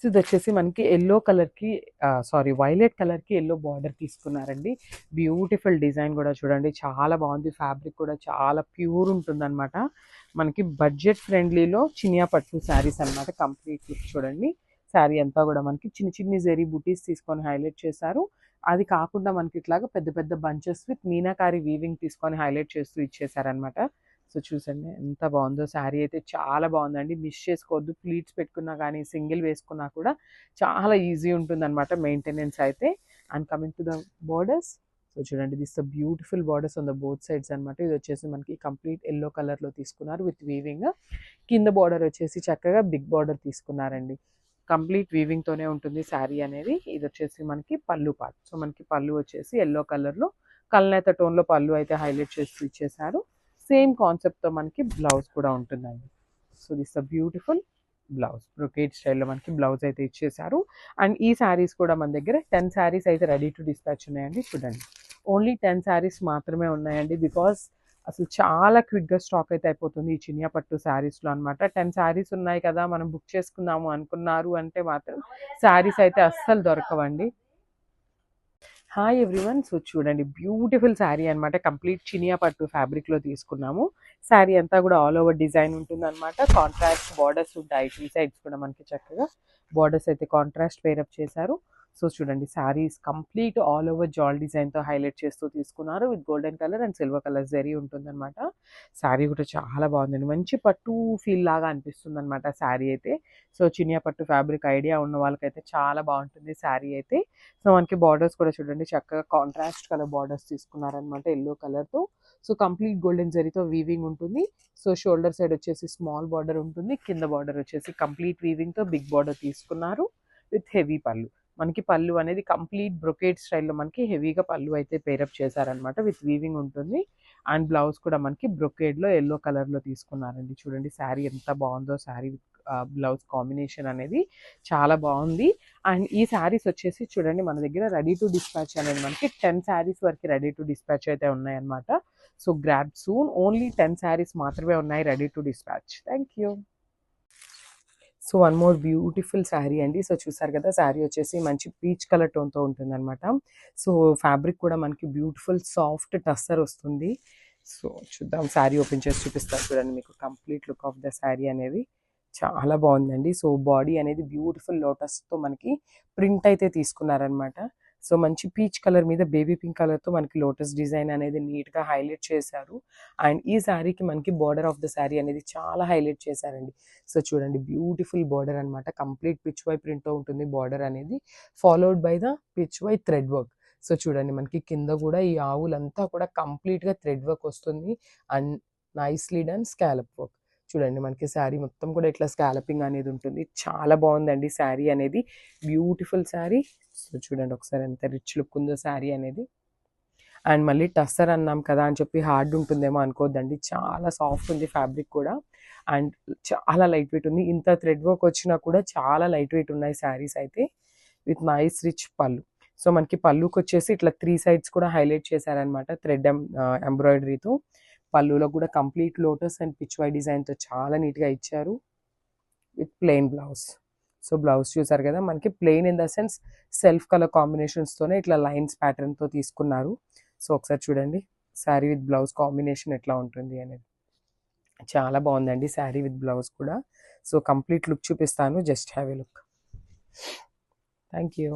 So ఇది వచ్చేసి మనకి ఎల్లో కలర్కి సారీ వైలెట్ కలర్కి ఎల్లో బార్డర్ తీసుకున్నారండి. బ్యూటిఫుల్ డిజైన్ కూడా చూడండి, చాలా బాగుంది. ఫ్యాబ్రిక్ కూడా చాలా ప్యూర్ ఉంటుందన్నమాట. మనకి బడ్జెట్ ఫ్రెండ్లీలో చినియా పట్టు శారీస్ అనమాట. కంప్లీట్ లుక్ చూడండి. శారీ అంతా కూడా మనకి చిన్న చిన్ని జరీ బుటీస్ తీసుకొని హైలైట్ చేశారు. అది కాకుండా మనకి ఇట్లాగా పెద్ద పెద్ద బంచెస్ విత్ మీనాకారి వీవింగ్ తీసుకొని హైలైట్ చేస్తూ ఇచ్చేసారనమాట. సో చూసండి ఎంత బాగుందో. శారీ అయితే చాలా బాగుందండి, మిస్ చేసుకోవద్దు. ప్లీట్స్ పెట్టుకున్నా కానీ సింగిల్ వేసుకున్నా కూడా చాలా ఈజీ ఉంటుందన్నమాట మెయింటెనెన్స్ అయితే. And coming to the borders, so చూడండి, this the beautiful borders on the both sides అనమాట. ఇది వచ్చేసి మనకి కంప్లీట్ ఎల్లో కలర్లో తీసుకున్నారు విత్ వీవింగ్. కింద బార్డర్ వచ్చేసి చక్కగా బిగ్ బార్డర్ తీసుకున్నారండి. కంప్లీట్ వీవింగ్తోనే ఉంటుంది శారీ అనేది. ఇది వచ్చేసి మనకి పళ్ళు పార్ట్. సో మనకి పళ్ళు వచ్చేసి ఎల్లో కలర్లో కల్నేత టోన్లో పళ్ళు అయితే హైలైట్ చేస్తూ ఇచ్చేసారు. సేమ్ కాన్సెప్ట్తో మనకి బ్లౌజ్ కూడా ఉంటుందండి. So this a beautiful blouse, brocade స్టైల్లో మనకి బ్లౌజ్ అయితే ఇచ్చేసారు. అండ్ ఈ శారీస్ కూడా మన దగ్గర 10 శారీస్ అయితే రెడీ టు డిస్పాచ్ ఉన్నాయండి. చూడండి, ఓన్లీ 10 శారీస్ మాత్రమే ఉన్నాయండి. బికాస్ అసలు చాలా క్విక్గా స్టాక్ అయితే అయిపోతుంది ఈ చినియా పట్టు శారీస్లో అనమాట. 10 శారీస్ ఉన్నాయి కదా మనం బుక్ చేసుకుందాము అనుకున్నారు అంటే మాత్రం శారీస్ అయితే అస్సలు దొరకవండి. హాయ్ ఎవ్రీవన్, సో చూడండి, బ్యూటిఫుల్ శారీ అనమాట. కంప్లీట్ చినియా పట్టు ఫ్యాబ్రిక్లో తీసుకున్నాము. శారీ అంతా కూడా ఆల్ ఓవర్ డిజైన్ ఉంటుంది అనమాట. కాంట్రాస్ట్ బార్డర్స్ ఉంటాయి. 2 సైడ్స్ కూడా మనకి చక్కగా బార్డర్స్ అయితే కాంట్రాస్ట్ పేరప్ చేశారు. సో చూడండి, శారీస్ కంప్లీట్ ఆల్ ఓవర్ జాల్ డిజైన్తో హైలైట్ చేస్తూ తీసుకున్నారు. With golden colour and silver colour zari ఉంటుందన్నమాట. శారీ కూడా చాలా బాగుందండి, మంచి పట్టు ఫీల్ లాగా అనిపిస్తుంది అనమాట శారీ అయితే. సో చినియా పట్టు ఫ్యాబ్రిక్ ఐడియా ఉన్న వాళ్ళకైతే చాలా బాగుంటుంది శారీ అయితే. సో మనకి బార్డర్స్ కూడా చూడండి, చక్కగా కాంట్రాస్ట్ కలర్ బార్డర్స్ తీసుకున్నారనమాట ఎల్లో కలర్తో. సో కంప్లీట్ గోల్డెన్ జరీతో వీవింగ్ ఉంటుంది. సో షోల్డర్ సైడ్ వచ్చేసి స్మాల్ బార్డర్ ఉంటుంది. కింద బార్డర్ వచ్చేసి కంప్లీట్ వీవింగ్తో బిగ్ బార్డర్ తీసుకున్నారు విత్ హెవీ పళ్ళు. మనకి పళ్ళు అనేది కంప్లీట్ బ్రొకేట్ స్టైల్లో మనకి హెవీగా పళ్ళు అయితే పేరప్ చేశారనమాట. విత్ వీవింగ్ ఉంటుంది. అండ్ బ్లౌజ్ కూడా మనకి బ్రొకేడ్లో ఎల్లో కలర్లో తీసుకున్నారండి. చూడండి శారీ ఎంత బాగుందో. శారీ విత్ బ్లౌజ్ కాంబినేషన్ అనేది చాలా బాగుంది. అండ్ ఈ శారీస్ వచ్చేసి చూడండి, మన దగ్గర రెడీ టు డిస్పాచ్ అనేది మనకి 10 శారీస్ వరకు రెడీ టు డిస్పాచ్ అయితే ఉన్నాయన్నమాట. So grab soon, only 10 saris మాత్రమే ఉన్నాయి ready to dispatch. Thank you. So one more beautiful sari అండి. సో చూసారు కదా, శారీ వచ్చేసి మంచి పీచ్ కలర్ టోన్తో ఉంటుంది అనమాట. సో ఫ్యాబ్రిక్ కూడా మనకి బ్యూటిఫుల్ సాఫ్ట్ టస్సర్ వస్తుంది. సో చూద్దాం, శారీ ఓపెన్ చేసి చూపిస్తాను చూడండి మీకు complete look of the sari అనేది. చాలా బాగుందండి. సో బాడీ అనేది బ్యూటిఫుల్ లోటస్తో మనకి ప్రింట్ అయితే తీసుకున్నారనమాట. సో మంచి పీచ్ కలర్ మీద బేబీ పింక్ కలర్తో మనకి లోటస్ డిజైన్ అనేది నీట్గా హైలైట్ చేశారు. అండ్ ఈ శారీకి మనకి బార్డర్ ఆఫ్ ద శారీ అనేది చాలా హైలైట్ చేశారండి. సో చూడండి, బ్యూటిఫుల్ బార్డర్ అనమాట. కంప్లీట్ పిచ్ వై ప్రింట్తో ఉంటుంది బార్డర్ అనేది, followed by the Pichwai thread work. So చూడండి, మనకి కింద కూడా ఈ ఆవులంతా కూడా కంప్లీట్గా థ్రెడ్ వర్క్ వస్తుంది. And nicely done scallop work. చూడండి, మనకి శారీ మొత్తం కూడా ఇట్లా స్కాలపింగ్ అనేది ఉంటుంది. చాలా బాగుందండి శారీ అనేది, బ్యూటిఫుల్ శారీ. సో చూడండి ఒకసారి ఎంత రిచ్ లుక్ ఉందో శారీ అనేది. అండ్ మళ్ళీ టస్సర్ అన్నాం కదా అని చెప్పి హార్డ్ ఉంటుందేమో అనుకోవద్దండి, చాలా సాఫ్ట్ ఉంది ఫ్యాబ్రిక్ కూడా. అండ్ చాలా లైట్ వెయిట్ ఉంది. ఇంత థ్రెడ్ వర్క్ వచ్చినా కూడా చాలా లైట్ వెయిట్ ఉన్నాయి శారీస్ అయితే, విత్ నైస్ రిచ్ పళ్ళు. సో మనకి పళ్ళుకి వచ్చేసి ఇట్లా 3 సైడ్స్ కూడా హైలైట్ చేశారనమాట థ్రెడ్ ఎంబ్రాయిడరీతో. పళ్ళులో కూడా కంప్లీట్ లోటస్ అండ్ పిచ్ వై డిజైన్తో చాలా నీట్గా ఇచ్చారు with plain blouse. So blouse చూసారు కదా, మనకి plain in the sense self colour కాంబినేషన్స్తోనే ఇట్లా లైన్స్ ప్యాటర్న్తో తీసుకున్నారు. సో ఒకసారి చూడండి శారీ విత్ బ్లౌజ్ కాంబినేషన్ ఎట్లా ఉంటుంది అనేది. చాలా బాగుందండి శారీ విత్ బ్లౌజ్ కూడా. సో కంప్లీట్ లుక్ చూపిస్తాను, just have a look. Thank you.